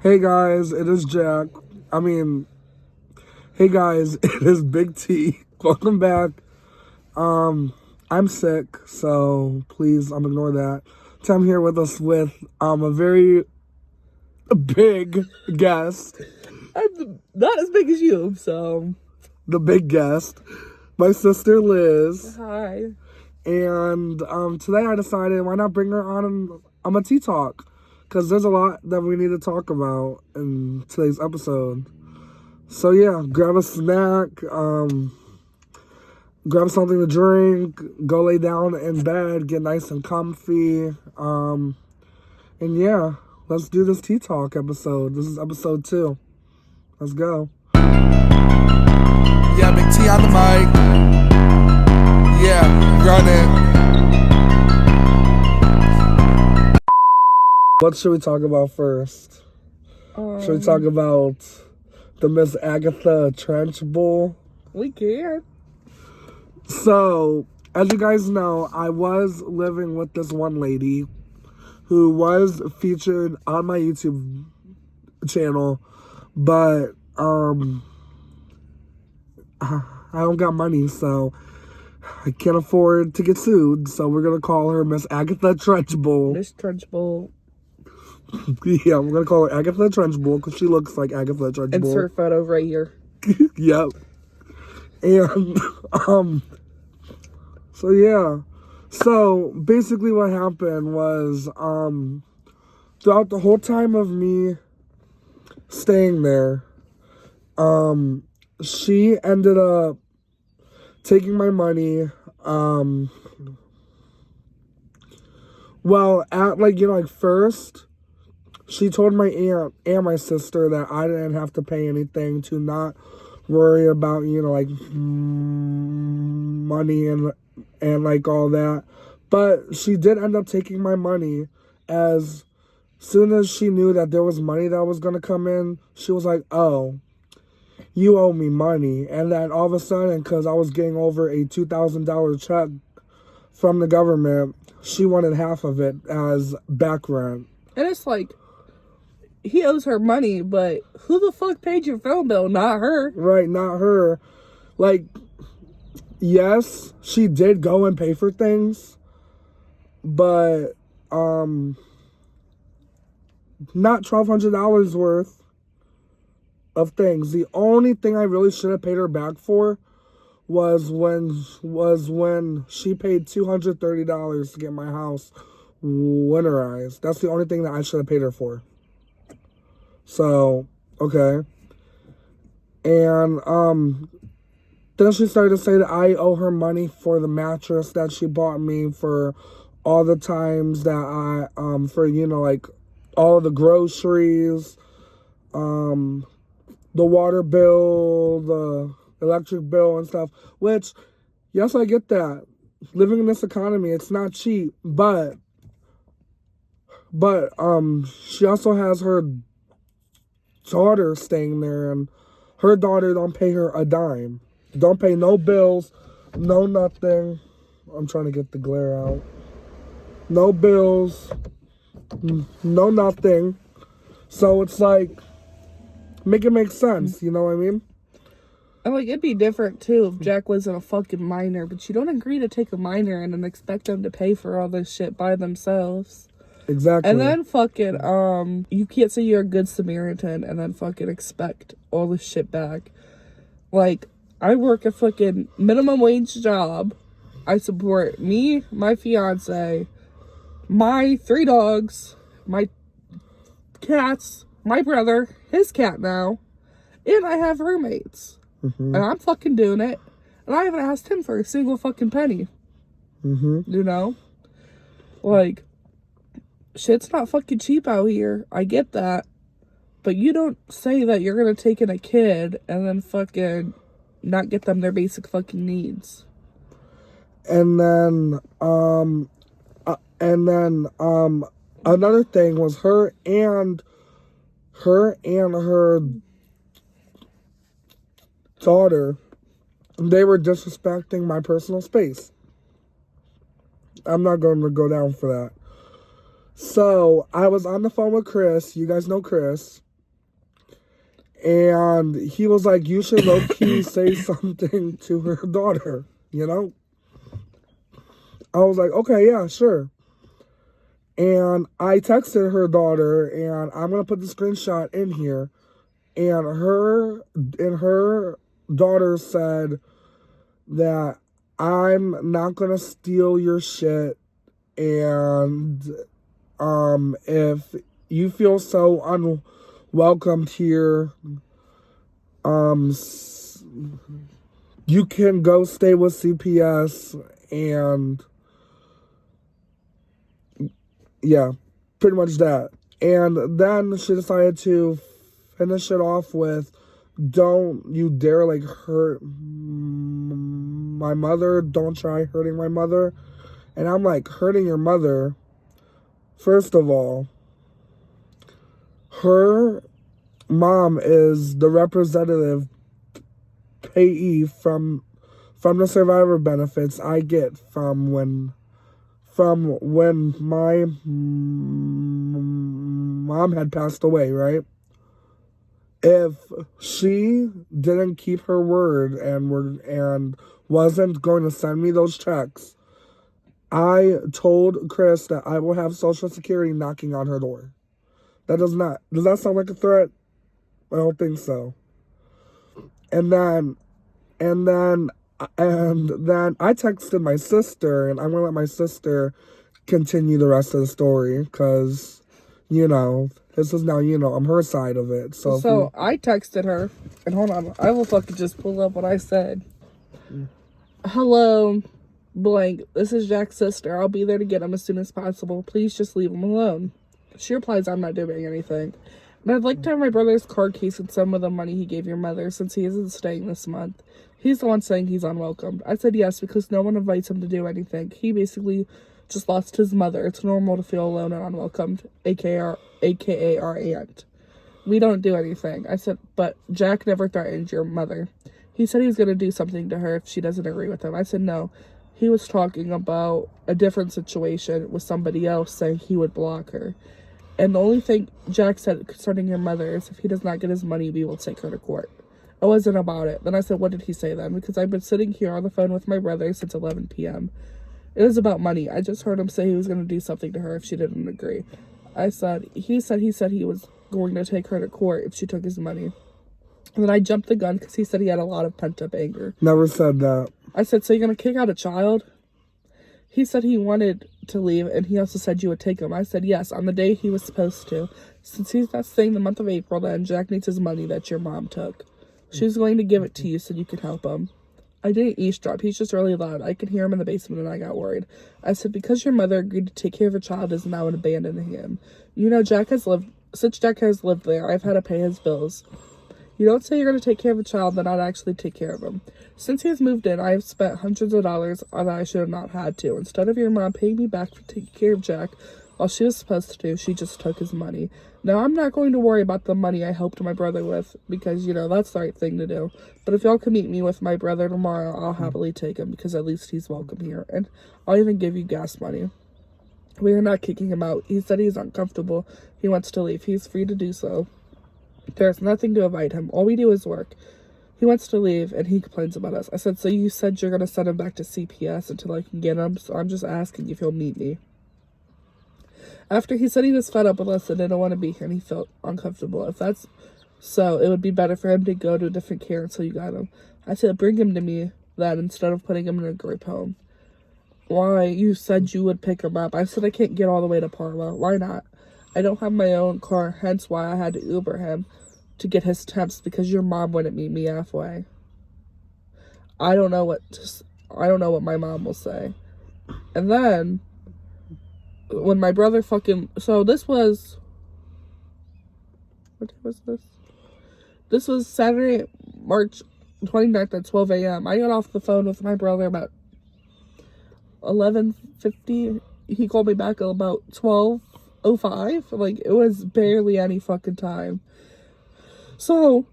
Hey guys, it is Jack. I mean, hey guys, it is Big T. Welcome back. I'm sick, so please ignore that. Tim here with us with a very big guest, I'm not as big as you, so. the big guest, my sister Liz. Hi. And today I decided why not bring her on a tea talk, because there's a lot that we need to talk about in today's episode. So yeah, grab a snack, grab something to drink, go lay down in bed, get nice and comfy, and yeah, let's do this tea talk episode. This is episode 2. Let's go. Yeah, Big T on the mic. Yeah, run it. What should we talk about first? Should we talk about the Miss Agatha Trenchbull? We can. So, as you guys know, I was living with this one lady who was featured on my YouTube channel, but I don't got money, so I can't afford to get sued. So we're gonna call her Miss Agatha Trenchbull. Miss Trenchbull. Yeah, we're gonna call her Agatha Trenchbull because she looks like Agatha Trenchbull. Insert photo right here. Yep. And so yeah. So basically what happened was throughout the whole time of me staying there, she ended up taking my money. Well, at first she told my aunt and my sister that I didn't have to pay anything, to not worry about, money and all that. But she did end up taking my money. As soon as she knew that there was money that was going to come in, she was like, oh, you owe me money. And then all of a sudden, because I was getting over a $2,000 check from the government, she wanted half of it as back rent. And it's like, he owes her money, but who the fuck paid your phone bill? Not her. Right, not her. Like, yes, she did go and pay for things, but not $1,200 worth of things. The only thing I really should have paid her back for was when she paid $230 to get my house winterized. That's the only thing that I should have paid her for. So, okay. And then she started to say that I owe her money for the mattress that she bought me, for all the times that I for all of the groceries, the water bill, the electric bill and stuff. Which, yes, I get that. Living in this economy, it's not cheap, but she also has her daughter staying there, and her daughter don't pay her a dime. Don't pay no bills, no nothing. I'm trying to get the glare out. No bills, no nothing. So it's like, make it make sense, you know what I mean? And like, it'd be different too if Jack wasn't a fucking minor, but you don't agree to take a minor and then expect them to pay for all this shit by themselves. Exactly. And then fucking, you can't say you're a good Samaritan and then fucking expect all this shit back. Like, I work a fucking minimum wage job. I support me, my fiance, my 3 dogs, my cats, my brother, his cat now, and I have roommates. Mm-hmm. And I'm fucking doing it. And I haven't asked him for a single fucking penny. Mm-hmm. You know? Like, shit's not fucking cheap out here. I get that. But you don't say that you're gonna take in a kid and then fucking not get them their basic fucking needs. And then another thing was her and her daughter, they were disrespecting my personal space. I'm not going to go down for that. So I was on the phone with Chris. You guys know Chris. And he was like, you should low-key say something to her daughter, you know? I was like, okay, yeah, sure. And I texted her daughter, and I'm going to put the screenshot in here. And her daughter said that I'm not going to steal your shit. And if you feel so unwelcomed here, you can go stay with CPS. And yeah, pretty much that. And then she decided to finish it off with, don't you dare like hurt my mother. Don't try hurting my mother. And I'm like, hurting your mother? First of all, her mom is the representative payee from the survivor benefits I get from when my mom had passed away, right? If she didn't keep her word and wasn't going to send me those checks, I told Chris that I will have Social Security knocking on her door. Does that sound like a threat? I don't think so. And then I texted my sister, and I'm gonna let my sister continue the rest of the story, because, this is now, I'm her side of it. So I texted her, and hold on, I will fucking just pull up what I said. Hello, blank, this is Jack's sister. I'll be there to get him as soon as possible. Please just leave him alone. She replies, I'm not doing anything. And I'd like to have my brother's card case and some of the money he gave your mother, since he isn't staying this month. He's the one saying he's unwelcomed. I said yes, because no one invites him to do anything. He basically just lost his mother. It's normal to feel alone and unwelcomed, aka our aunt. We don't do anything. I said, but Jack never threatened your mother. He said he was going to do something to her if she doesn't agree with him. I said no. He was talking about a different situation with somebody else, saying he would block her. And the only thing Jack said concerning your mother is if he does not get his money, we will take her to court. It wasn't about it. Then I said, what did he say then? Because I've been sitting here on the phone with my brother since 11 p.m. It was about money. I just heard him say he was going to do something to her if she didn't agree. He said he was going to take her to court if she took his money. And then I jumped the gun because he said he had a lot of pent-up anger. Never said that. I said, so you're going to kick out a child? He said he wanted to leave, and he also said you would take him. I said yes, on the day he was supposed to. Since he's not staying the month of April, then Jack needs his money that your mom took. She's going to give it to you so you can help him. I didn't eavesdrop. He's just really loud. I could hear him in the basement, and I got worried. I said, because your mother agreed to take care of a child is now abandoning him. Since Jack has lived there, I've had to pay his bills. You don't say you're going to take care of a child, then I'd actually take care of him. Since he has moved in, I have spent hundreds of dollars that I should have not had to. Instead of your mom paying me back for taking care of Jack, while she was supposed to, she just took his money. Now, I'm not going to worry about the money I helped my brother with, because, that's the right thing to do. But if y'all can meet me with my brother tomorrow, I'll happily take him, because at least he's welcome here. And I'll even give you gas money. We are not kicking him out. He said he's uncomfortable. He wants to leave. He's free to do so. There's nothing to invite him. All we do is work. He wants to leave, and he complains about us. I said, so you said you're going to send him back to CPS until I can get him, so I'm just asking if he'll meet me. After he said he was fed up with us and didn't want to be here, and he felt uncomfortable. If that's so, it would be better for him to go to a different care until you got him. I said, bring him to me then, instead of putting him in a group home. Why? You said you would pick him up. I said I can't get all the way to Parma. Why not? I don't have my own car, hence why I had to Uber him to get his temps, because your mom wouldn't meet me halfway. I don't know what my mom will say. And then when my brother so this was, what day was this? This was Saturday, March 29th at 12 a.m. I got off the phone with my brother about 11:50. He called me back at about 12:05. Like, it was barely any fucking time. So,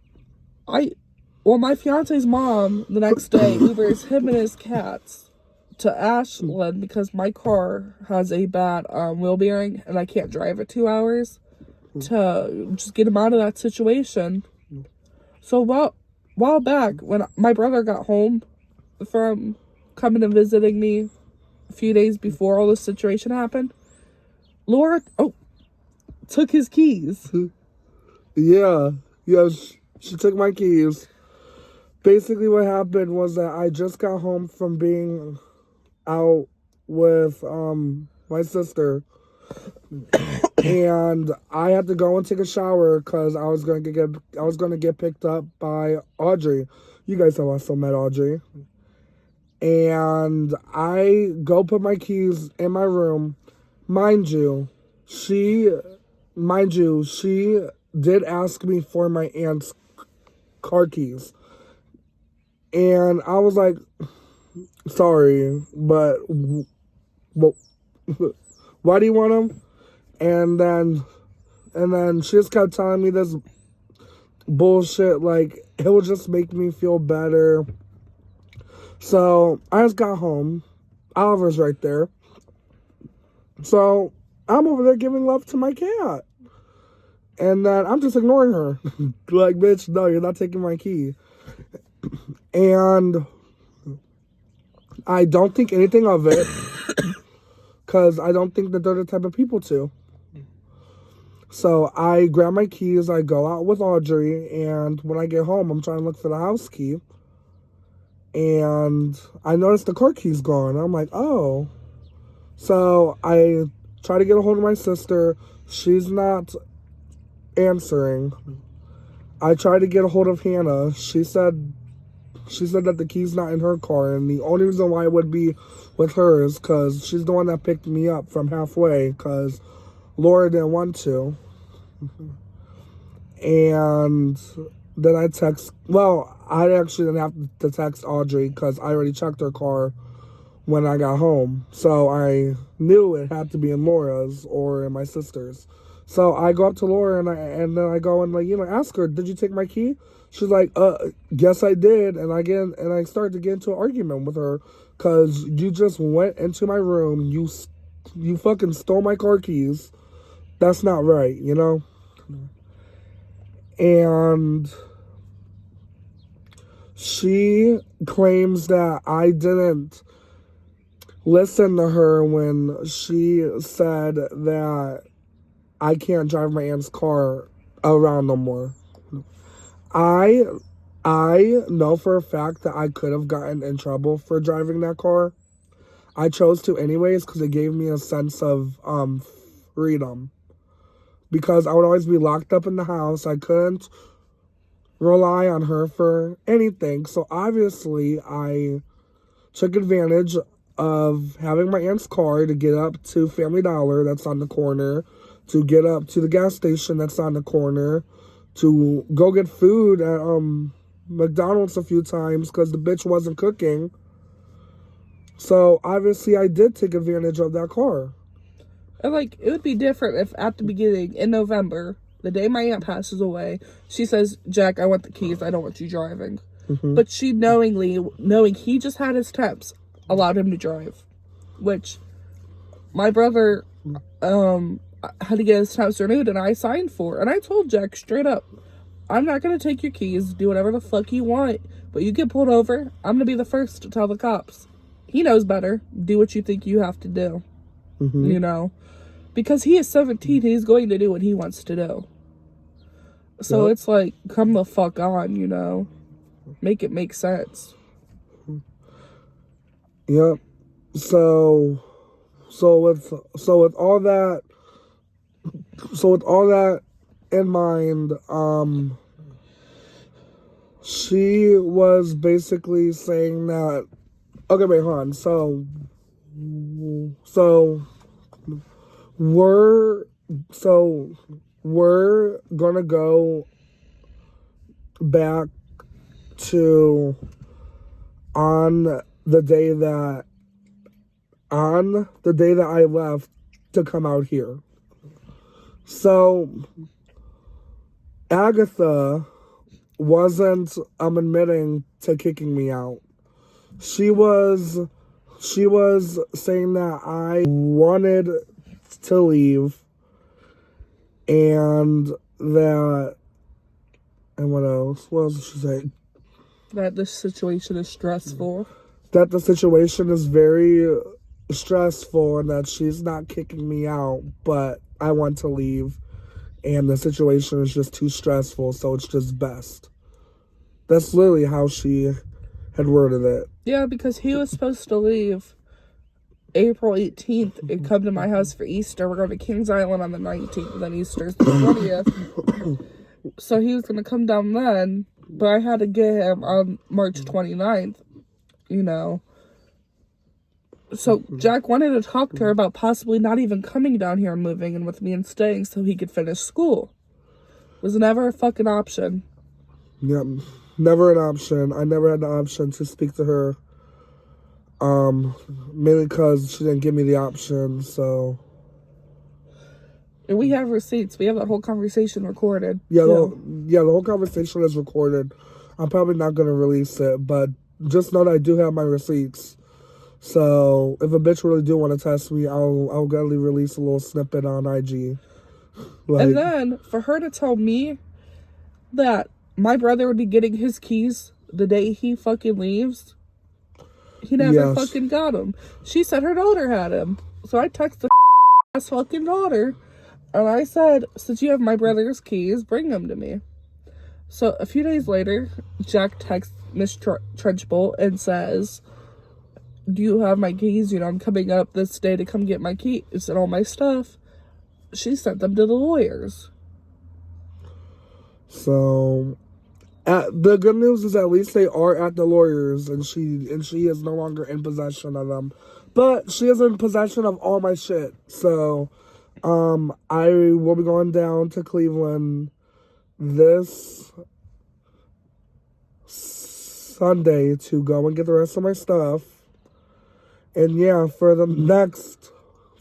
my fiance's mom, the next day, Ubers him and his cats to Ashland, because my car has a bad wheel bearing, and I can't drive it 2 hours, to just get him out of that situation. So while back, when my brother got home from coming and visiting me a few days before all this situation happened, Laura took his keys. Yeah. Yeah, she took my keys. Basically, what happened was that I just got home from being out with my sister, and I had to go and take a shower because I was gonna get picked up by Audrey. You guys have also met Audrey. And I go put my keys in my room. Mind you, she did ask me for my aunt's car keys. And I was like, sorry, but why do you want them? And then she just kept telling me this bullshit, like, it would just make me feel better. So I just got home. Oliver's right there. So I'm over there giving love to my cat. And then I'm just ignoring her. Like, bitch, no, you're not taking my key. And I don't think anything of it. Because I don't think that they're the type of people to. So I grab my keys, I go out with Audrey, and when I get home, I'm trying to look for the house key. And I noticed the car key's gone. I'm like, oh. So I try to get a hold of my sister. She's not answering. I tried to get a hold of Hannah. She said that the key's not in her car, and the only reason why it would be with her is because she's the one that picked me up from halfway because Laura didn't want to. And then I actually didn't have to text Audrey because I already checked her car when I got home. So I knew it had to be in Laura's or in my sister's. So I go up to Laura and then I go and ask her, did you take my key? She's like, yes I did. And I started to get into an argument with her because you just went into my room, you fucking stole my car keys. That's not right, you know? And she claims that I didn't listen to her when she said that I can't drive my aunt's car around no more. I know for a fact that I could have gotten in trouble for driving that car. I chose to anyways because it gave me a sense of freedom. Because I would always be locked up in the house. I couldn't rely on her for anything. So obviously I took advantage of having my aunt's car to get up to Family Dollar that's on the corner, to get up to the gas station that's on the corner, to go get food at McDonald's a few times because the bitch wasn't cooking. So obviously I did take advantage of that car. And it would be different if at the beginning, in November, the day my aunt passes away, she says, Jack, I want the keys, I don't want you driving. Mm-hmm. But she knowing he just had his temps, allowed him to drive. Which, my brother had to get his temps renewed, and I signed for. And I told Jack straight up, I'm not going to take your keys, do whatever the fuck you want, but you get pulled over, I'm going to be the first to tell the cops. He knows better. Do what you think you have to do. Mm-hmm. You know? Because he is 17, he's going to do what he wants to do. So It's like, come the fuck on, you know? Make it make sense. Yep. So with all that in mind, she was basically saying that, okay, wait, hold on. So we're gonna go back to on the day that I left to come out here. So Agatha wasn't admitting to kicking me out. She was saying that I wanted to leave and that And what else? What else did she say? That this situation is stressful. That the situation is very stressful and that she's not kicking me out, but I want to leave. And the situation is just too stressful, so it's just best. That's literally how she had worded it. Yeah, because he was supposed to leave April 18th and come to my house for Easter. We're going to Kings Island on the 19th, and then Easter's the 20th. So he was going to come down then, but I had to get him on March 29th, you know. So Jack wanted to talk to her about possibly not even coming down here and moving in with me and staying so he could finish school. It was never a fucking option. Yep, never an option. I never had the option to speak to her. Mainly because she didn't give me the option, so. And we have receipts. We have that whole conversation recorded. Yeah, the whole conversation is recorded. I'm probably not going to release it, but just know that I do have my receipts. So if a bitch really do want to test me, I'll gladly release a little snippet on IG. And then for her to tell me that my brother would be getting his keys the day he fucking leaves, he never fucking got them. She said her daughter had him. So I texted the ass fucking daughter and I said, since you have my brother's keys, bring them to me. So a few days later, Jack texts Miss Trenchbolt and says, do you have my keys? You know, I'm coming up this day to come get my keys and all my stuff. She sent them to the lawyers. So, the good news is at least they are at the lawyers, and she is no longer in possession of them. But she is in possession of all my shit. So, I will be going down to Cleveland this Sunday to go and get the rest of my stuff. And yeah, for the next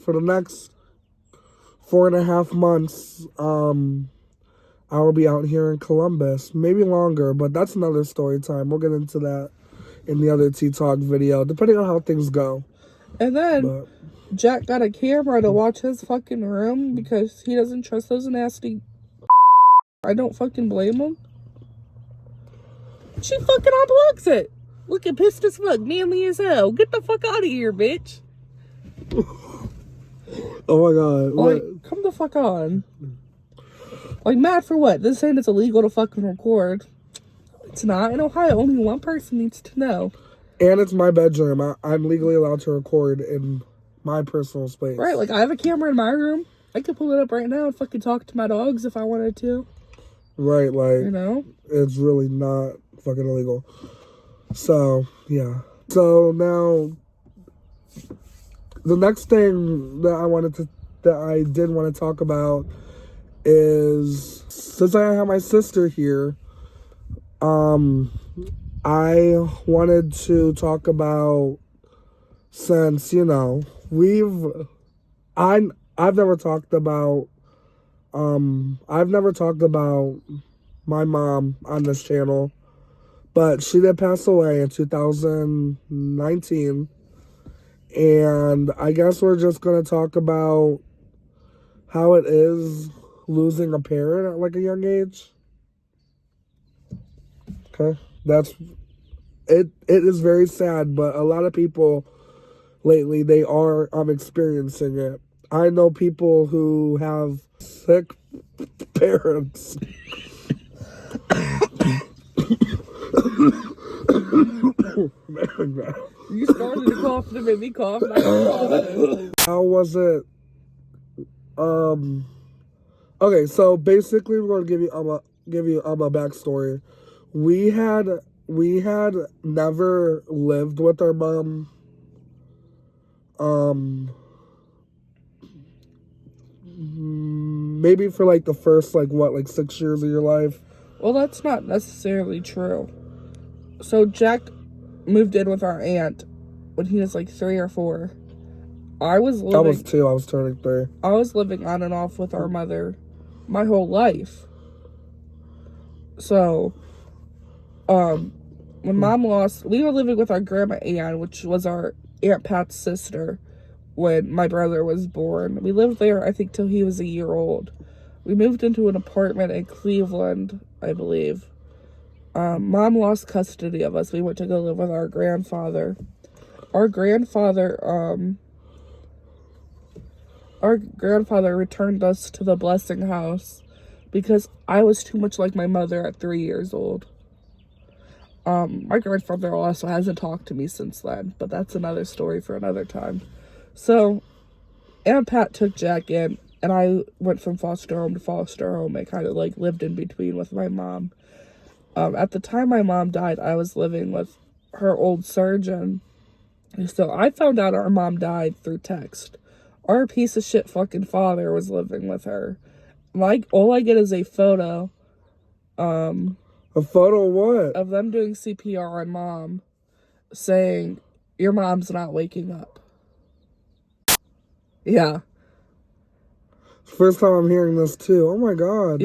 4.5 months, I will be out here in Columbus. Maybe longer, but that's another story time. We'll get into that in the other Tea Talk video, depending on how things go. And then Jack got a camera to watch his fucking room because he doesn't trust those nasty. I don't fucking blame him. She fucking unplugs it. Looking pissed as fuck, manly as hell. Get the fuck out of here, bitch. Oh my god. Like, come the fuck on. Like, mad for what? This saying it's illegal to fucking record. It's not. In Ohio, only one person needs to know. And it's my bedroom. I'm legally allowed to record in my personal space. Right, like, I have a camera in my room. I could pull it up right now and fucking talk to my dogs if I wanted to. Right, like, you know? It's really not fucking illegal. So, yeah. So, now, the next thing that I did want to talk about is, since I have my sister here, I wanted to talk about, since, you know, I've never talked about my mom on this channel. But she did pass away in 2019. And I guess we're just going to talk about how it is losing a parent at like a young age. Okay. It is very sad, but a lot of people lately, they are experiencing it. I know people who have sick parents. You started to cough to make me cough. How was it? Okay, so basically we're gonna give you a backstory. We had never lived with our mom. Maybe for like the first 6 years of your life. Well, that's not necessarily true. So Jack moved in with our aunt when he was like 3 or 4. I was 2. I was turning 3. I was living on and off with our mother my whole life. So, when Mom lost, we were living with our grandma Ann, which was our Aunt Pat's sister, when my brother was born. We lived there, I think, till he was a year old. We moved into an apartment in Cleveland, I believe. Mom lost custody of us. We went to go live with our grandfather. Our grandfather returned us to the blessing house because I was too much like my mother at 3 years old. My grandfather also hasn't talked to me since then, but that's another story for another time. So, Aunt Pat took Jack in, and I went from foster home to foster home. I kind of like lived in between with my mom. At the time my mom died, I was living with her old surgeon. So I found out our mom died through text. Our piece of shit fucking father was living with her. Like, all I get is a photo. A photo of what? Of them doing CPR on mom, saying, "Your mom's not waking up." Yeah. First time I'm hearing this too. Oh my god.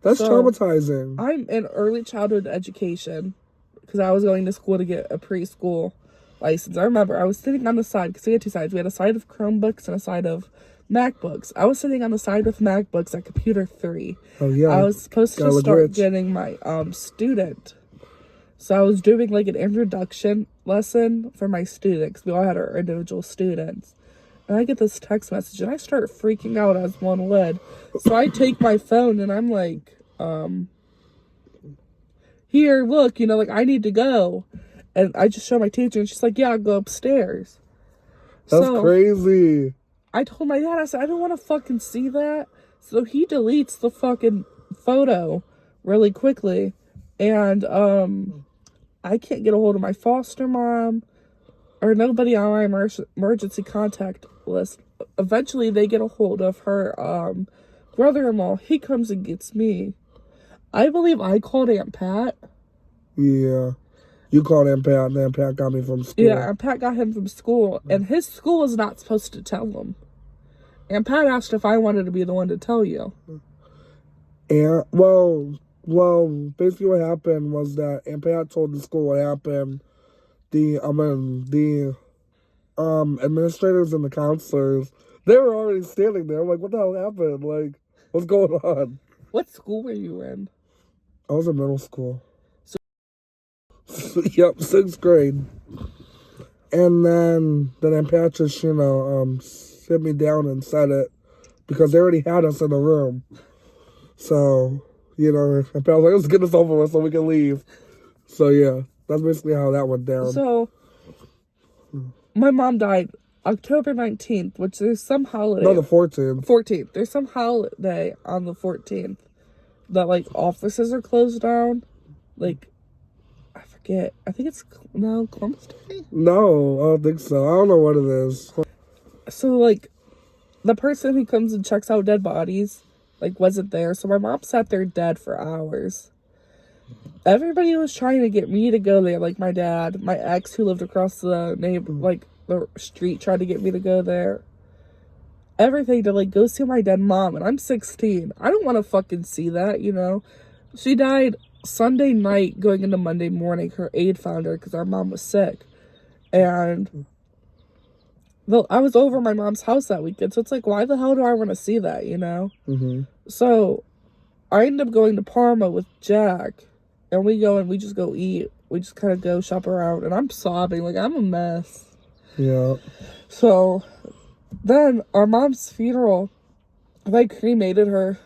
That's So, traumatizing. I'm in early childhood education because I was going to school to get a preschool license. I remember I was sitting on the side because we had two sides. We had a side of Chromebooks and a side of MacBooks. I was sitting on the side with MacBooks at computer 3. Oh yeah. I was supposed to start getting my student. So I was doing like an introduction lesson for my students. We all had our individual students. And I get this text message and I start freaking out as one would. So I take my phone and I'm like, here, look, like I need to go. And I just show my teacher and she's like, yeah, I'll go upstairs. That's crazy. I told my dad, I said, I don't want to fucking see that. So he deletes the fucking photo really quickly. And I can't get a hold of my foster mom or nobody on my emergency contact list. Eventually they get a hold of her brother-in-law. He comes and gets me. I believe I called Aunt Pat. Yeah. You called Aunt Pat, and Aunt Pat got me from school. Yeah, Aunt Pat got him from school, and his school was not supposed to tell him. Aunt Pat asked if I wanted to be the one to tell you. And, well, basically what happened was that Aunt Pat told the school what happened. The administrators and the counselors, they were already standing there. I'm like, what the hell happened? Like, what's going on? What school were you in? I was in middle school. Yep, 6th grade. And then Aunt Pat just, sit me down and said it because they already had us in the room. So, Aunt Pat was like, let's get this over with so we can leave. So, yeah, that's basically how that went down. So, my mom died October 19th, which there's some holiday. No, the 14th. 14th. There's some holiday on the 14th that, like, offices are closed down. Like, I forget. I think it's, Columbus Day? No, I don't think so. I don't know what it is. So, like, the person who comes and checks out dead bodies, like, wasn't there. So my mom sat there dead for hours. Everybody was trying to get me to go there, like my dad. My ex who lived across the the street tried to get me to go there. Everything to, like, go see my dead mom. And I'm 16. I don't want to fucking see that, She died Sunday night going into Monday morning. Her aide found her because our mom was sick. And I was over my mom's house that weekend. So it's like, why the hell do I want to see that, Mm-hmm. So I ended up going to Parma with Jack. And we go and we just go eat. We just kind of go shop around. And I'm sobbing. Like, I'm a mess. Yeah. So then our mom's funeral, they cremated her.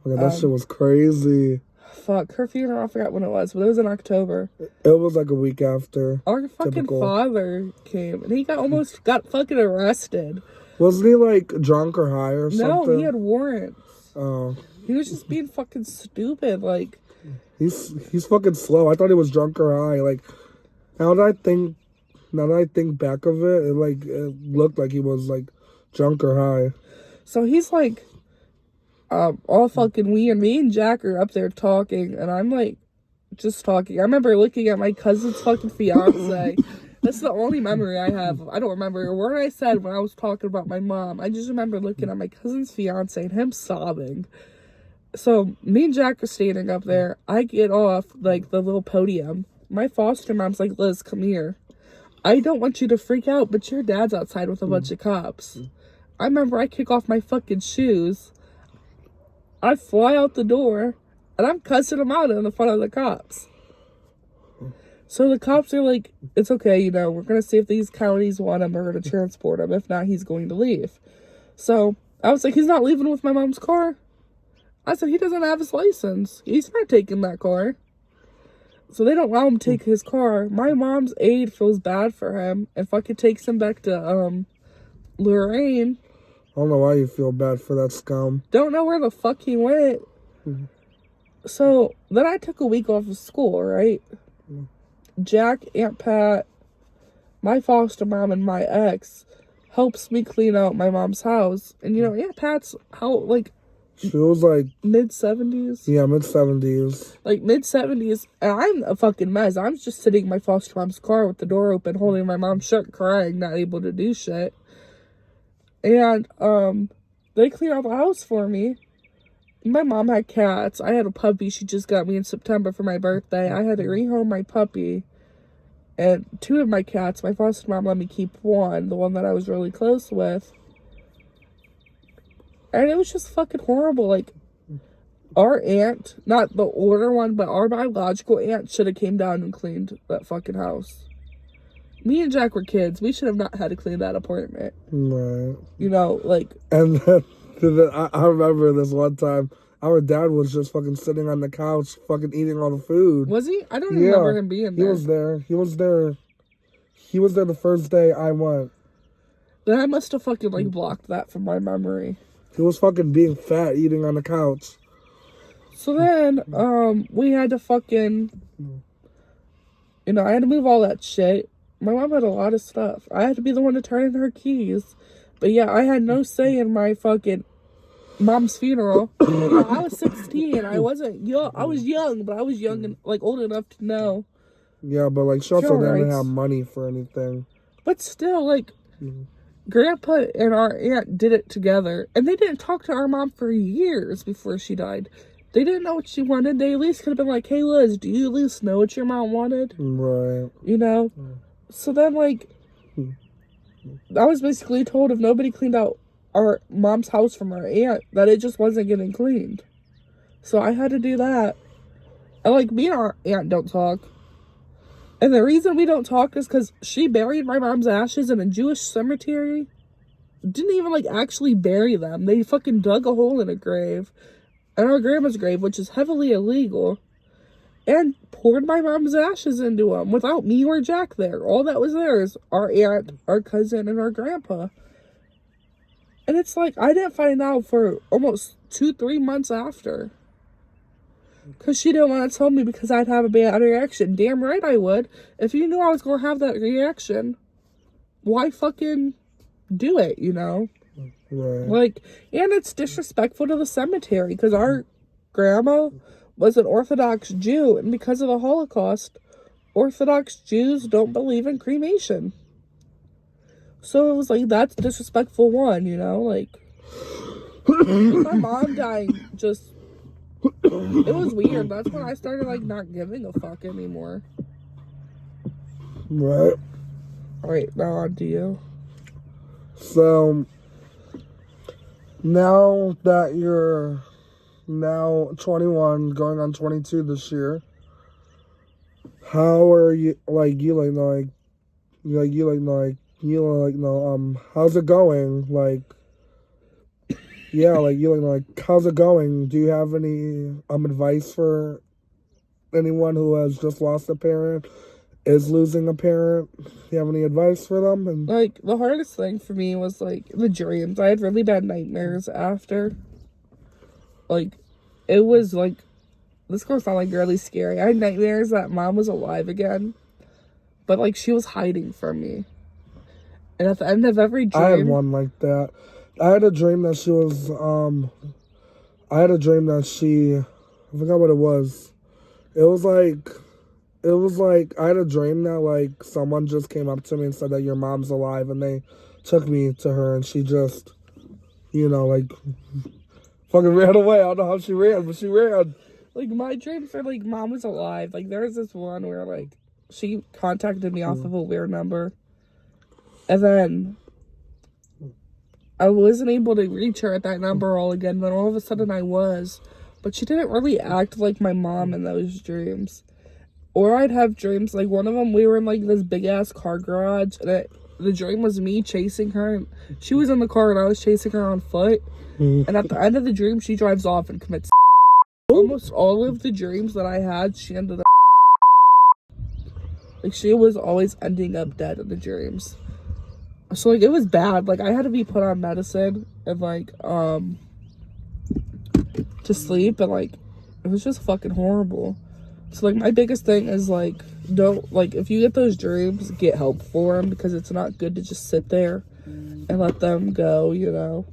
Okay, that shit was crazy. Fuck, her funeral, I forgot when it was, but it was in October. It was like a week after. Our fucking father came, and he almost got fucking arrested. Wasn't he, like, drunk or high or something? No, he had warrants. Oh. He was just being fucking stupid, like. He's fucking slow. I thought he was drunk or high. Like, now that I think back of it, it looked like he was, like, drunk or high. So he's like, all fucking me and Jack are up there talking, and I'm like, just talking. I remember looking at my cousin's fucking fiance. That's the only memory I have. I don't remember a word I said when I was talking about my mom. I just remember looking at my cousin's fiance and him sobbing. So me and Jack are standing up there. I get off, like, the little podium. My foster mom's like, Liz, come here. I don't want you to freak out, but your dad's outside with a bunch of cops. I remember I kick off my fucking shoes. I fly out the door, and I'm cussing him out in the front of the cops. So the cops are like, it's okay, you know, we're going to see if these counties want him, we're going to transport him. If not, he's going to leave. So I was like, he's not leaving with my mom's car. I said, he doesn't have his license. He's not taking that car. So they don't allow him to take his car. My mom's aide feels bad for him and fucking takes him back to Lorraine. I don't know why you feel bad for that scum. Don't know where the fuck he went. So then I took a week off of school, right? Jack, Aunt Pat, my foster mom, and my ex helps me clean out my mom's house. And you know, Aunt Pat's how like she was like mid-70s. Yeah, mid-70s. Like mid-70s. And I'm a fucking mess. I'm just sitting in my foster mom's car with the door open, holding my mom's shirt, crying, not able to do shit. And they cleaned out the house for me. My mom had cats. I had a puppy she just got me in September for my birthday. I had to rehome my puppy. And 2 of my cats, my foster mom let me keep one, the one that I was really close with. And it was just fucking horrible. Like, our aunt, not the older one, but our biological aunt should have came down and cleaned that fucking house. Me and Jack were kids. We should have not had to clean that apartment. Right. You know, like... And then, I remember this one time, our dad was just fucking sitting on the couch, fucking eating all the food. Was he? I don't remember him being there. He was there. He was there. He was there the first day I went. Then I must have fucking, like, blocked that from my memory. He was fucking being fat, eating on the couch. So then, we had to fucking... You know, I had to move all that shit. My mom had a lot of stuff. I had to be the one to turn in her keys. But yeah, I had no say in my fucking mom's funeral. I was 16. I wasn't young. I was young, but I was young and like old enough to know. Yeah, but like she also didn't have money for anything. But still, like, Grandpa and our aunt did it together. And they didn't talk to our mom for years before she died. They didn't know what she wanted. They at least could have been like, hey, Liz, do you at least know what your mom wanted? Right. You know? So then, like, I was basically told if nobody cleaned out our mom's house from our aunt, that it just wasn't getting cleaned. So I had to do that. And, like, me and our aunt don't talk. And the reason we don't talk is because she buried my mom's ashes in a Jewish cemetery. Didn't even, like, actually bury them. They fucking dug a hole in a grave. And our grandma's grave, which is heavily illegal. And poured my mom's ashes into them without me or Jack there. All that was there is our aunt, our cousin, and our grandpa. And it's like, I didn't find out for almost 2-3 months after. Because she didn't want to tell me because I'd have a bad reaction. Damn right I would. If you knew I was going to have that reaction, why fucking do it, you know? Right. Like, and it's disrespectful to the cemetery because our grandma was an Orthodox Jew, and because of the Holocaust, Orthodox Jews don't believe in cremation. So it was like, that's disrespectful one, you know? Like, my mom dying just, it was weird. That's when I started, like, not giving a fuck anymore. Right. Alright, now on to you. So, now that you're now 21, going on 22 this year, how are you, how's it going? Like, yeah, how's it going? Do you have any, advice for anyone who has just lost a parent, is losing a parent? Do you have any advice for them? And like, the hardest thing for me was, like, the dreams. I had really bad nightmares after. Like, it was, like, this gonna sound, like, really scary. I had nightmares that mom was alive again. But, like, she was hiding from me. And at the end of every dream... I had one like that. I had a dream that she was, I forgot what it was. It was like, I had a dream that, like, someone just came up to me and said that your mom's alive, and they took me to her, and she just, you know, like, fucking ran away. I don't know how she ran, but she ran. Like, my dreams are, like, mom was alive. Like, there was this one where, like, she contacted me off of a weird number. And then I wasn't able to reach her at that number all again. Then all of a sudden I was. But she didn't really act like my mom in those dreams. Or I'd have dreams, like one of them, we were in like this big ass car garage, and the dream was me chasing her. And she was in the car and I was chasing her on foot. And at the end of the dream, she drives off and commits. Almost all of the dreams that I had, she ended up. Like, she was always ending up dead in the dreams. So, like, it was bad. Like, I had to be put on medicine and, like, to sleep. And, like, it was just fucking horrible. So, like, my biggest thing is, like, don't, like, if you get those dreams, get help for them. Because it's not good to just sit there and let them go, you know.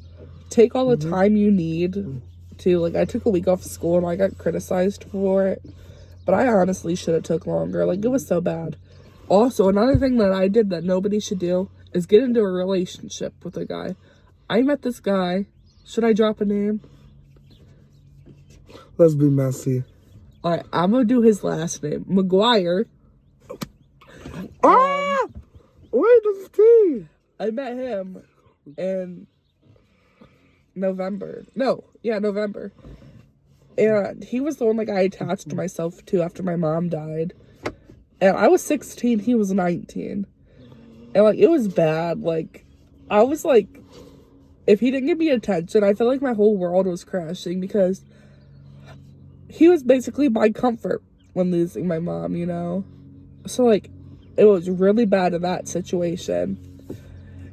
Take all the time you need to, like, I took a week off of school and I got criticized for it. But I honestly should have took longer. Like, it was so bad. Also, another thing that I did that nobody should do is get into a relationship with a guy. I met this guy. Should I drop a name? Let's be messy. Alright, I'm gonna do his last name. McGuire. Wait, this is T. I met him in November. November. And he was the one, like, I attached myself to after my mom died. And I was 16, he was 19. And, like, it was bad. Like, I was, like, if he didn't give me attention, I felt like my whole world was crashing because he was basically my comfort when losing my mom, you know? So, like, it was really bad in that situation.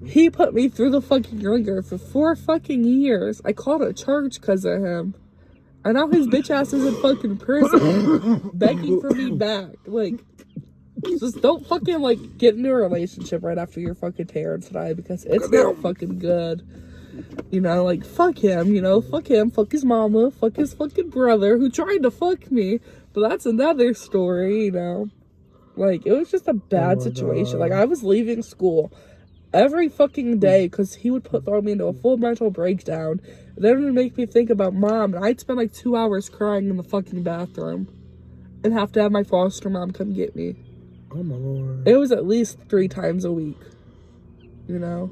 He put me through the fucking ringer for 4 fucking years. I called a church because of him. And now his bitch ass is in fucking prison begging for me back. Like, just don't fucking, like, get into a relationship right after your fucking parents die because it's not fucking good. You know, like, fuck him, you know, fuck him, fuck his mama, fuck his fucking brother who tried to fuck me. But that's another story, you know. Like, it was just a bad situation. God. Like, I was leaving school every fucking day because he would throw me into a full mental breakdown. Then it would make me think about mom, and I'd spend like 2 hours crying in the fucking bathroom and have to have my foster mom come get me. Oh my Lord. It was at least 3 times a week, you know?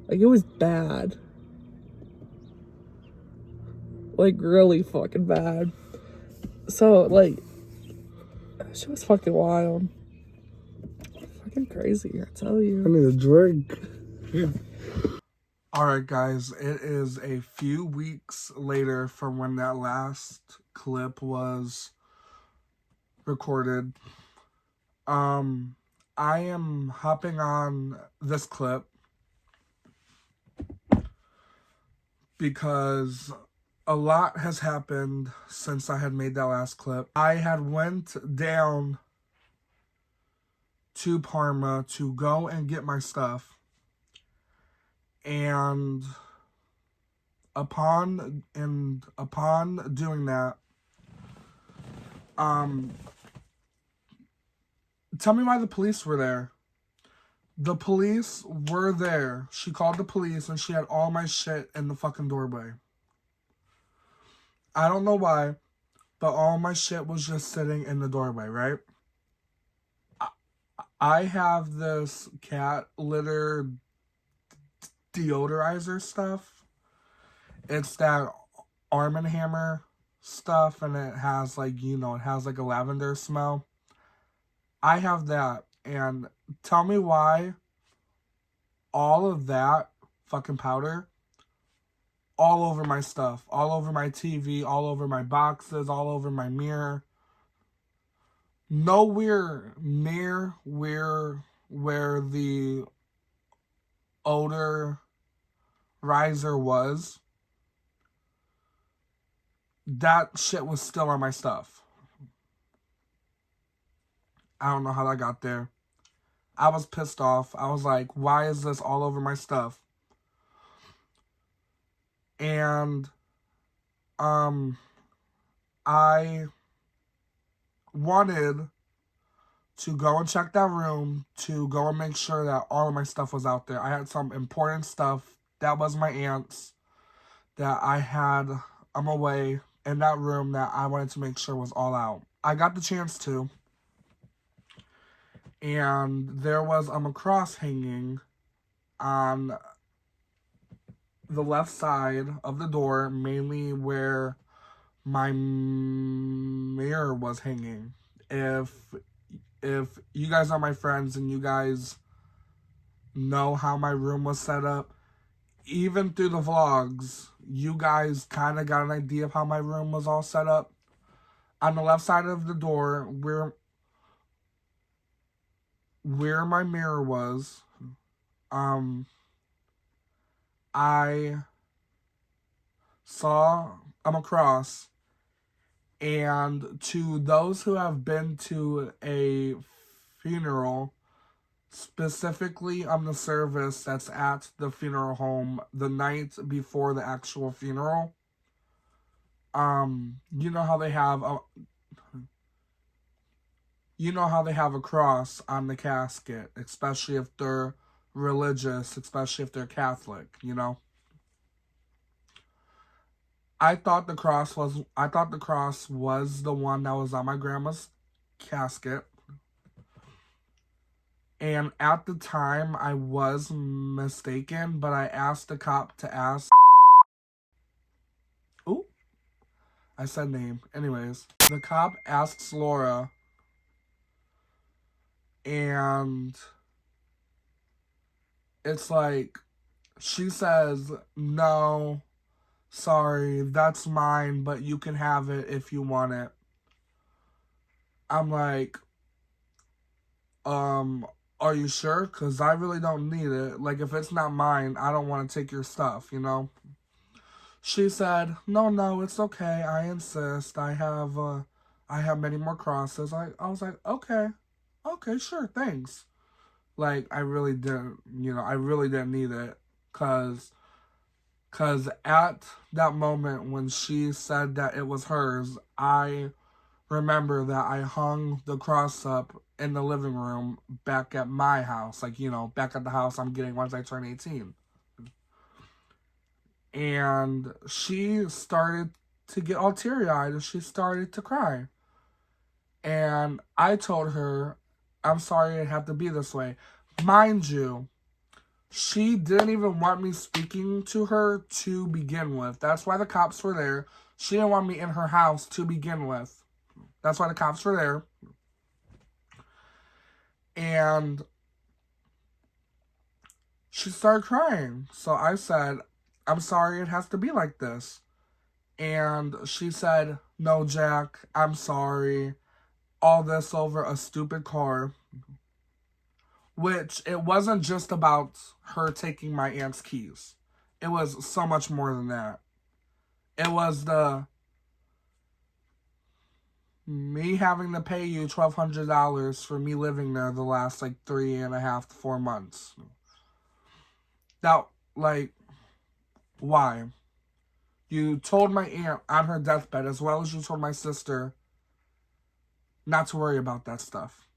Like, it was bad. Like, really fucking bad. So, like, she was fucking wild. Fucking crazy, I tell you. I need a drink. Alright, guys, it is a few weeks later from when that last clip was recorded. I am hopping on this clip because a lot has happened since I had made that last clip. I had went down to Parma to go and get my stuff. And upon doing that, tell me why the police were there. The police were there. She called the police and she had all my shit in the fucking doorway. I don't know why, but all my shit was just sitting in the doorway, right? I have this cat litter deodorizer stuff. It's that Arm & Hammer stuff, and it has, like, you know, it has like a lavender smell. I have that, and tell me why all of that fucking powder all over my stuff, all over my TV, all over my boxes, all over my mirror. Nowhere near where the odor riser was. That shit was still on my stuff. I don't know how that got there. I was pissed off. I was like, why is this all over my stuff? And I wanted to go and check that room to go and make sure that all of my stuff was out there. I had some important stuff. That was my aunt's that I had away in that room that I wanted to make sure was all out. I got the chance to. And there was a cross hanging on the left side of the door, mainly where my mirror was hanging. If you guys are my friends and you guys know how my room was set up, even through the vlogs, you guys kind of got an idea of how my room was all set up. On the left side of the door, where my mirror was, I saw a cross. And to those who have been to a funeral, specifically on the service that's at the funeral home the night before the actual funeral, you know how they have a cross on the casket, especially if they're religious, especially if they're Catholic, you know. I thought the cross was the one that was on my grandma's casket. And at the time, I was mistaken, but I asked the cop to ask. Ooh, I said name. Anyways, the cop asks Laura, and it's like, she says, no, sorry, that's mine, but you can have it if you want it. I'm like, are you sure? Because I really don't need it. Like, if it's not mine, I don't want to take your stuff, you know? She said, no, it's okay. I insist. I have many more crosses. I was like, okay, sure, thanks. Like, I really didn't need it. Cause at that moment when she said that it was hers, I remember that I hung the cross up in the living room back at my house. Like, back at the house I'm getting once I turn 18. And she started to get all teary-eyed and she started to cry. And I told her, I'm sorry it had to be this way. Mind you, she didn't even want me speaking to her to begin with. That's why the cops were there. She didn't want me in her house to begin with. That's why the cops were there. And she started crying. So I said, I'm sorry it has to be like this. And she said, no, Jack, I'm sorry. All this over a stupid car. Which, it wasn't just about her taking my aunt's keys. It was so much more than that. It was me having to pay you $1,200 for me living there the last, 3.5 to 4 months. That, why? You told my aunt on her deathbed, as well as you told my sister, not to worry about that stuff.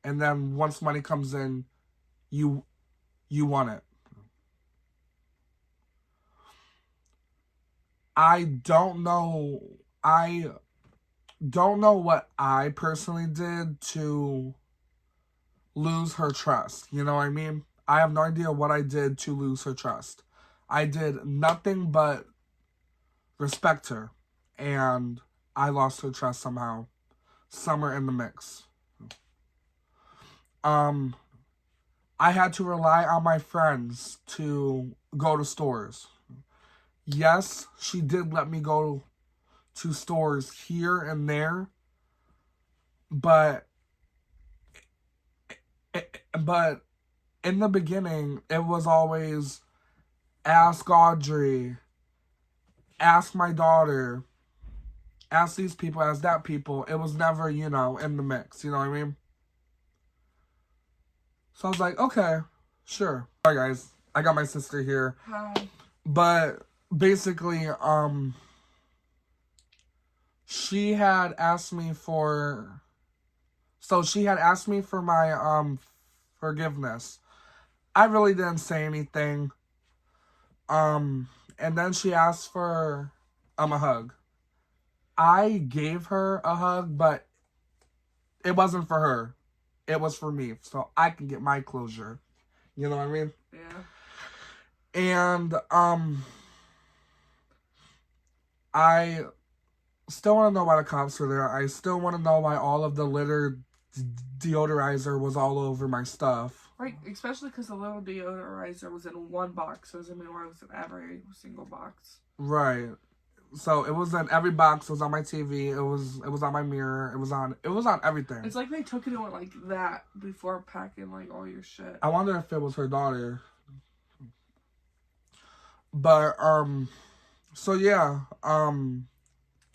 And then once money comes in, you want it. I don't know what I personally did to lose her trust. You know what I mean? I have no idea what I did to lose her trust. I did nothing but respect her. And I lost her trust somehow. Somewhere in the mix. I had to rely on my friends to go to stores. Yes, she did let me go to stores here and there, but in the beginning, it was always ask Audrey, ask my daughter, ask these people, ask that people. It was never, in the mix. You know what I mean? So I was like, okay, sure. Hi guys, I got my sister here. Hi. But basically, she had asked me for my forgiveness. I really didn't say anything. And then she asked for a hug. I gave her a hug, but it wasn't for her. It was for me, so I can get my closure. You know what I mean? Yeah. And I still want to know why the cops were there. I still want to know why all of the litter deodorizer was all over my stuff. Right, especially because the little deodorizer was in one box, so it doesn't mean why it was in every single box. Right. So it was in every box. It was on my TV. It was on my mirror. It was on everything. It's like they took it and went like that before packing like all your shit. I wonder if it was her daughter. But so yeah,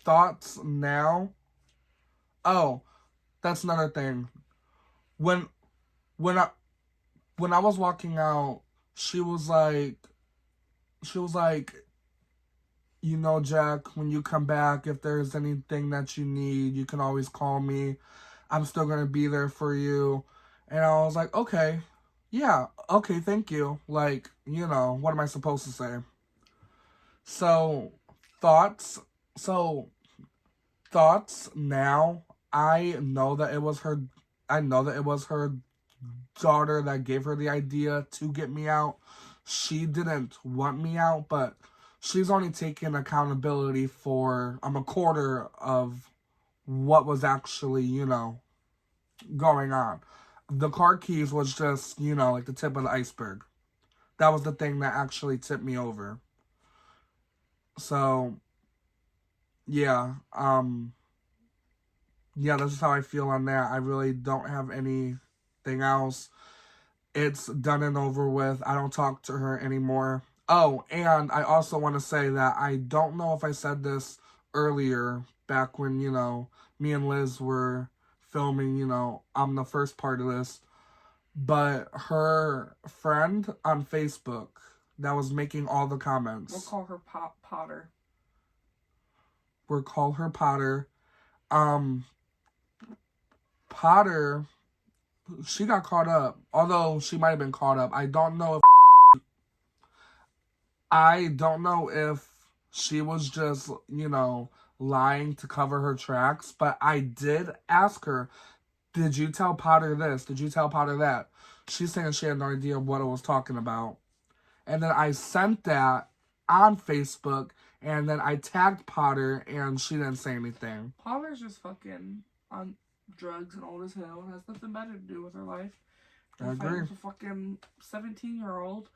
thoughts now. Oh, that's another thing. When when I when I was walking out, she was like, you know, Jack, when you come back, if there's anything that you need, you can always call me. I'm still gonna be there for you. And I was like, okay, yeah, okay, thank you. Like, you know, what am I supposed to say? So, thoughts. So, thoughts now. I know that it was her. I know that it was her daughter that gave her the idea to get me out. She didn't want me out, but she's only taking accountability for a quarter of what was actually, you know, going on. The car keys was just, you know, like the tip of the iceberg. That was the thing that actually tipped me over. So, yeah, yeah, that's just how I feel on that. I really don't have anything else. It's done and over with. I don't talk to her anymore. Oh, and I also want to say that I don't know if I said this earlier, back when, you know, me and Liz were filming, you know, I'm the first part of this, but her friend on Facebook that was making all the comments. We'll call her Potter. We'll call her Potter. Potter, she got caught up. Although she might have been caught up. I don't know if she was just, you know, lying to cover her tracks, but I did ask her, did you tell Potter this? Did you tell Potter that? She's saying she had no idea what I was talking about. And then I sent that on Facebook, and then I tagged Potter, and she didn't say anything. Potter's just fucking on drugs and old as hell and has nothing better to do with her life. I agree. With a fucking 17-year-old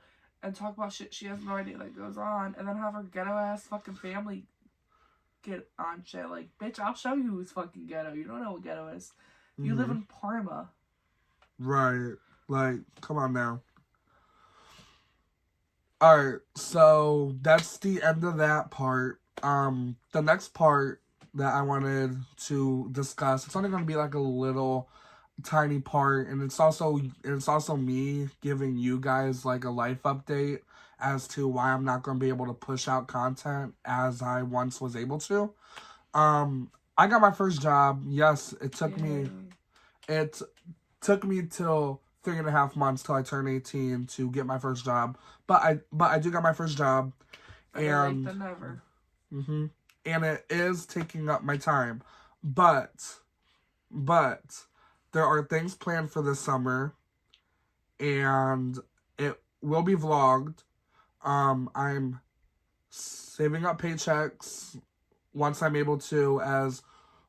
and talk about shit she has no idea that goes on, and then have her ghetto ass fucking family get on shit. Like, bitch, I'll show you who's fucking ghetto. You don't know what ghetto is. You live in Parma. Right. Like, come on now. Alright, so that's the end of that part. The next part that I wanted to discuss, it's only gonna be like a little tiny part, and it's also me giving you guys like a life update as to why I'm not gonna be able to push out content as I once was able to. I got my first job. Yes, it took me till 3.5 months till I turned 18 to get my first job. But I do got my first job. Better late than never. And it is taking up my time. But there are things planned for this summer, and it will be vlogged. I'm saving up paychecks once I'm able to, as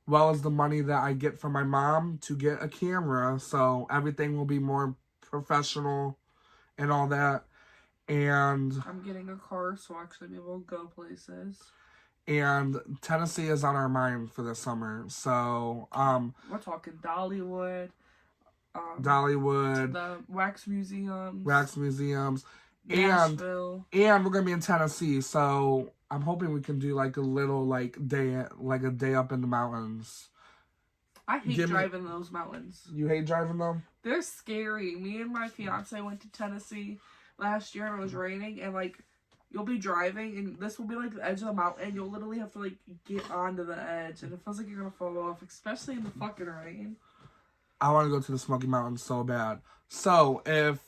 well as the money that I get from my mom to get a camera, so everything will be more professional and all that. And I'm getting a car, so I'll actually be able to go places. And Tennessee is on our mind for this summer, so we're talking Dollywood, the wax museums, Nashville. and we're gonna be in Tennessee, so I'm hoping we can do like a little a day up in the mountains. I hate driving those mountains. You hate driving them? They're scary. Me and my fiance went to Tennessee last year and it was raining, and like, you'll be driving and this will be like the edge of the mountain. You'll literally have to like get onto the edge, and it feels like you're gonna fall off, especially in the fucking rain. I want to go to the Smoky Mountains so bad. So if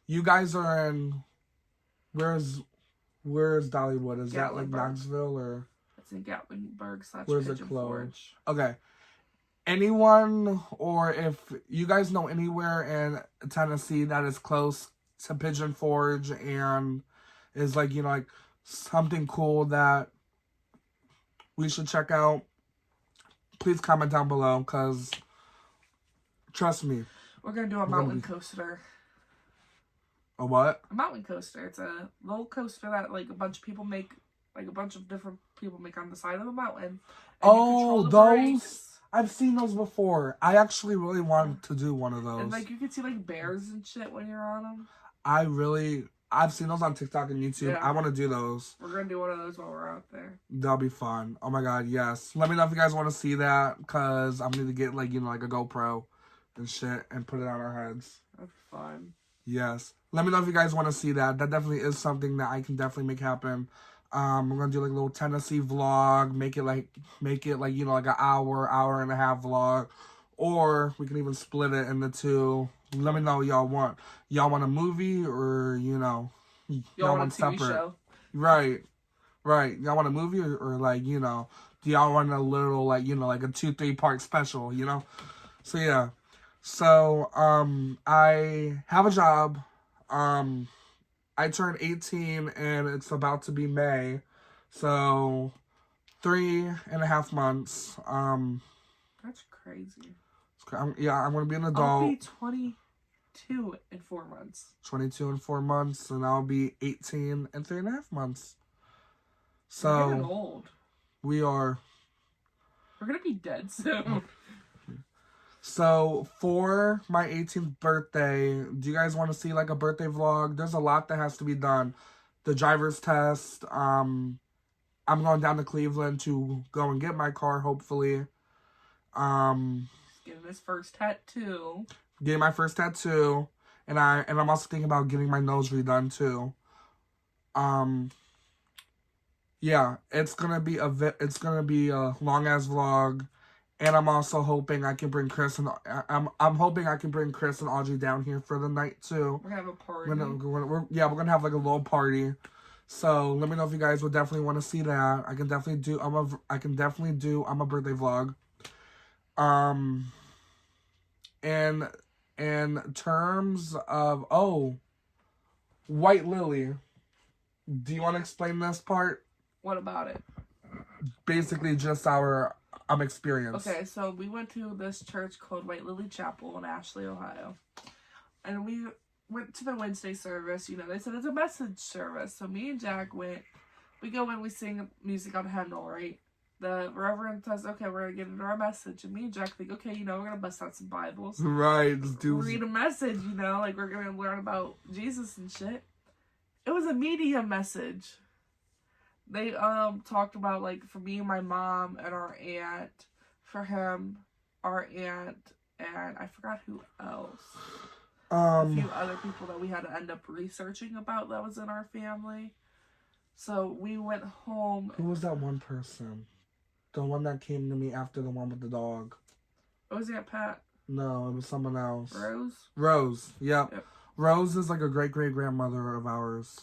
you guys are in, where's Dollywood? Is that like Knoxville or? It's in Gatlinburg / Where's Pigeon it close? Forge. Okay. Anyone, or if you guys know anywhere in Tennessee that is close to Pigeon Forge and is like, like something cool that we should check out, please comment down below, because trust me. We're going to do a mountain coaster. A what? A mountain coaster. It's a little coaster that like a bunch of people make, like a bunch of different people make on the side of the mountain. Oh, those? I've seen those before. I actually really wanted to do one of those. And like you can see like bears and shit when you're on them. I've seen those on TikTok and YouTube. Yeah. I want to do those. We're going to do one of those while we're out there. That'll be fun. Oh my god, yes. Let me know if you guys want to see that, because I'm going to get like, like a GoPro and shit and put it on our heads. That's fun. Yes. Let me know if you guys want to see that. That definitely is something that I can definitely make happen. I'm gonna do like a little Tennessee vlog, make it like like an hour and a half vlog, or we can even split it into two. Let me know what y'all want. Y'all want a movie, or y'all want a TV show? Right. Y'all want a movie, or like do y'all want a little like like a 2-3 part special? So yeah. So I have a job. I turned 18 and it's about to be May. So 3.5 months. That's crazy. I'm going to be an adult. I'll be 22 in 4 months. 22 in 4 months, and I'll be 18 in 3.5 months. So we're getting old. We are. We're going to be dead soon. So, for my 18th birthday, do you guys want to see, like, a birthday vlog? There's a lot that has to be done. The driver's test. I'm going down to Cleveland to go and get my car, hopefully. Getting his first tattoo. Getting my first tattoo. And I'm also thinking about getting my nose redone, too. Yeah, it's gonna be a long-ass vlog. And I'm also hoping I can bring Chris and I'm hoping I can bring Chris and Audrey down here for the night too. We're gonna have a party. We're gonna have like a little party. So let me know if you guys would definitely want to see that. I can definitely do. I'm a birthday vlog. In terms of White Lily, do you want to explain this part? What about it? Basically, just our experience. Okay, so we went to this church called White Lily Chapel in Ashley, Ohio. And we went to the Wednesday service. They said it's a message service. So me and Jack went. We go in, we sing music on hymnal, right? The reverend says, okay, we're going to get into our message. And me and Jack think, okay, we're going to bust out some Bibles. Right. Read a message, like we're going to learn about Jesus and shit. It was a media message. They talked about, like, for me, my mom, and our aunt. For him, our aunt, and I forgot who else. A few other people that we had to end up researching about that was in our family. So we went home. Who was that one person? The one that came to me after the one with the dog. Oh, was Aunt Pat? No, it was someone else. Rose? Yep. Rose is like a great-great-grandmother of ours.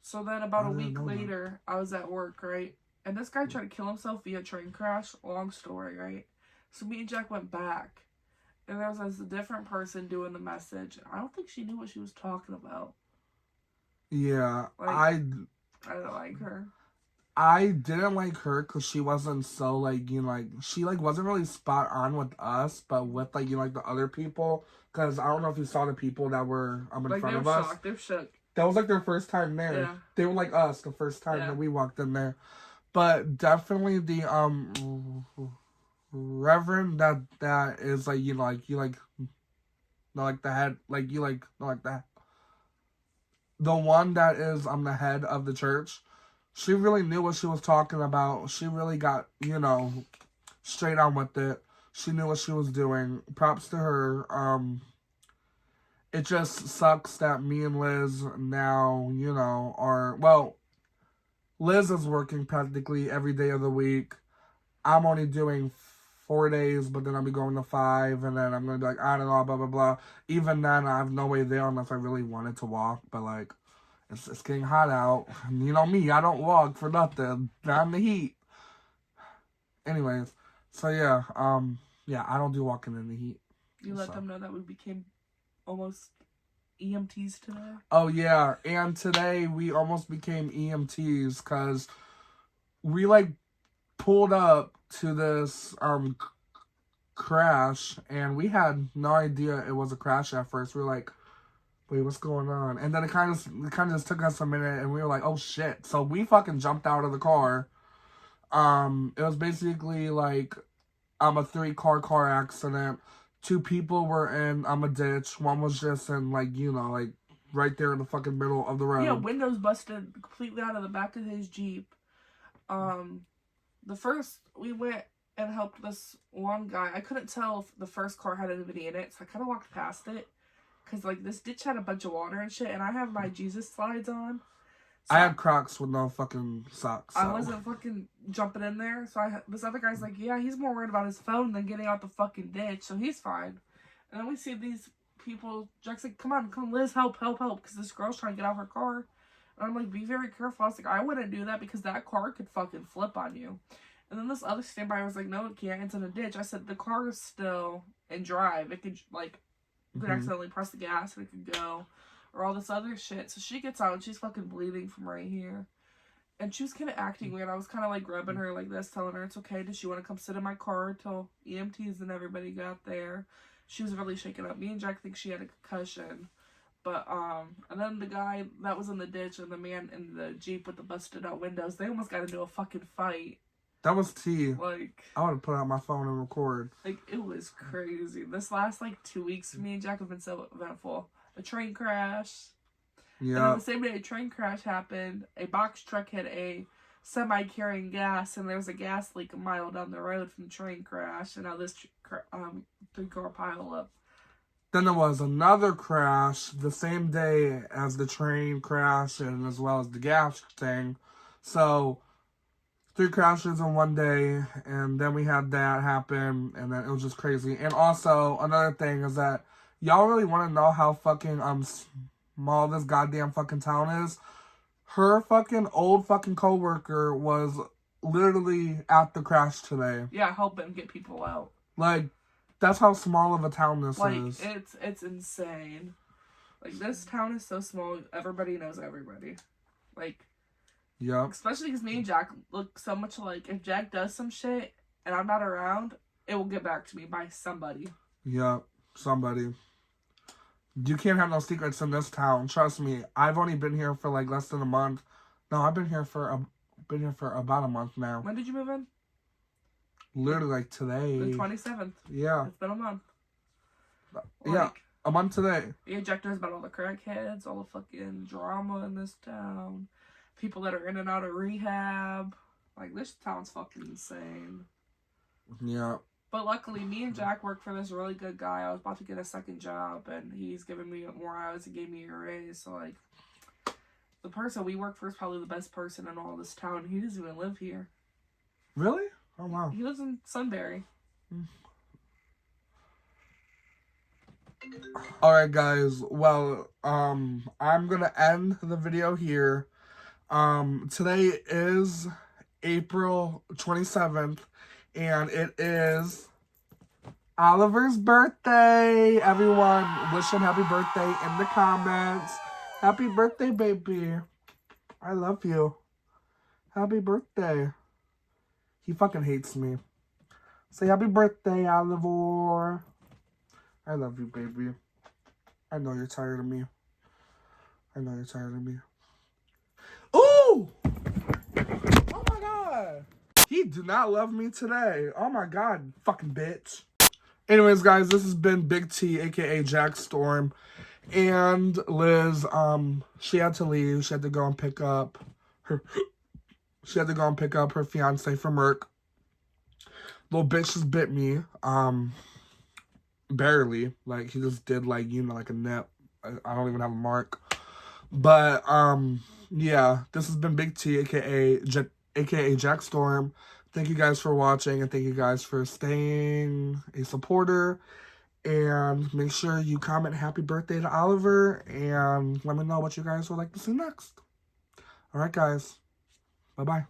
So then about a week later, I was at work, right? And this guy tried to kill himself via train crash. Long story, right? So me and Jack went back. And there was a different person doing the message. I don't think she knew what she was talking about. Yeah, I didn't like her. I didn't like her because she wasn't so, she, wasn't really spot on with us, but with, the other people. Because I don't know if you saw the people that were in front of us. They were shook. That was, their first time there. Yeah. They were like us the first time that we walked in there. But definitely the, reverend that is, the head, the one that is, the head of the church, she really knew what she was talking about. She really got, straight on with it. She knew what she was doing. Props to her. It just sucks that me and Liz now, Liz is working practically every day of the week. I'm only doing 4 days, but then I'll be going to 5, and then I'm going to be I don't know, blah, blah, blah. Even then, I have no way there unless I really wanted to walk, but, it's getting hot out. You know me, I don't walk for nothing. Not in the heat. Anyways, so yeah, I don't do walking in the heat. You let them know that we became almost EMTs today. Oh, yeah. And today we almost became EMTs because we, like, pulled up to this crash, and we had no idea it was a crash at first. We were like, wait, what's going on? And then it kind of just took us a minute, and we were like, oh, shit. So we fucking jumped out of the car. It was basically, like, a 3-car accident. 2 people were in a ditch. One was just in, like, like right there in the fucking middle of the road. Yeah, windows busted completely out of the back of his Jeep. The first we went and helped this one guy. I couldn't tell if the first car had anybody in it, so I kind of walked past it because like this ditch had a bunch of water and shit, and I have my Jesus slides on. So I had Crocs with no fucking socks. So. I wasn't fucking jumping in there. So this other guy's like, yeah, he's more worried about his phone than getting out the fucking ditch, so he's fine. And then we see these people. Jack's like, come on, Liz, help, because this girl's trying to get out of her car. And I'm like, be very careful. I was like, I wouldn't do that because that car could fucking flip on you. And then this other standby was like, no, it can't. It's in a ditch. I said, the car is still in drive. It could, like, you could accidentally press the gas and it could go. Or all this other shit. So she gets out and she's fucking bleeding from right here. And she was kind of acting weird. I was kind of like grabbing her like this, telling her it's okay. Does she want to come sit in my car until EMTs and everybody got there? She was really shaken up. Me and Jack think she had a concussion. But, and then the guy that was in the ditch and the man in the Jeep with the busted out windows, they almost got into a fucking fight. That was tea. Like, I would have put out my phone and record. Like, it was crazy. This last, like, 2 weeks, me and Jack have been so eventful. A train crash. Yeah. And on the same day a train crash happened, a box truck hit a semi carrying gas, and there was a gas leak a mile down the road from the train crash, and now this 3-car pile up. Then there was another crash the same day as the train crash and as well as the gas thing. So 3 crashes in one day, and then we had that happen, and then it was just crazy. And also, another thing is that y'all really want to know how fucking small this goddamn fucking town is? Her fucking old fucking coworker was literally at the crash today. Yeah, helping get people out. Like, that's how small of a town this is. Like, it's insane. Like, this town is so small, everybody knows everybody. Like, yep. Especially because me and Jack look so much alike. If Jack does some shit and I'm not around, it will get back to me by somebody. Yep, somebody. You can't have no secrets in this town. Trust me. I've only been here for like less than a month. No, I've been here for about a month now. When did you move in? Literally like today. The 27th. Yeah. It's been a month. Like, yeah, a month today. Yeah, Jack knows about all the crackheads, all the fucking drama in this town. People that are in and out of rehab. Like, this town's fucking insane. Yeah. But luckily, me and Jack work for this really good guy. I was about to get a second job, and he's giving me more hours and gave me a raise. So, like, the person we work for is probably the best person in all this town. He doesn't even live here. Really? Oh, wow. He lives in Sunbury. Alright, guys. Well, I'm gonna end the video here. Today is April 27th, and it is Oliver's birthday. Everyone, wish him happy birthday in the comments. Happy birthday, baby. I love you. Happy birthday. He fucking hates me. Say happy birthday, Oliver. I love you, baby. I know you're tired of me. I know you're tired of me. Ooh! Oh my god. He do not love me today. Oh my god, fucking bitch. Anyways, guys, this has been Big T, aka Jack Storm. And Liz, she had to leave. She had to go and pick up her fiance from work. Little bitch just bit me. Barely. Like, he just did, like, like a nip. I don't even have a mark. But, yeah. This has been Big T, aka Jack Storm. Thank you guys for watching, and thank you guys for staying a supporter. And make sure you comment happy birthday to Oliver, and let me know what you guys would like to see next. Alright, guys. Bye-bye.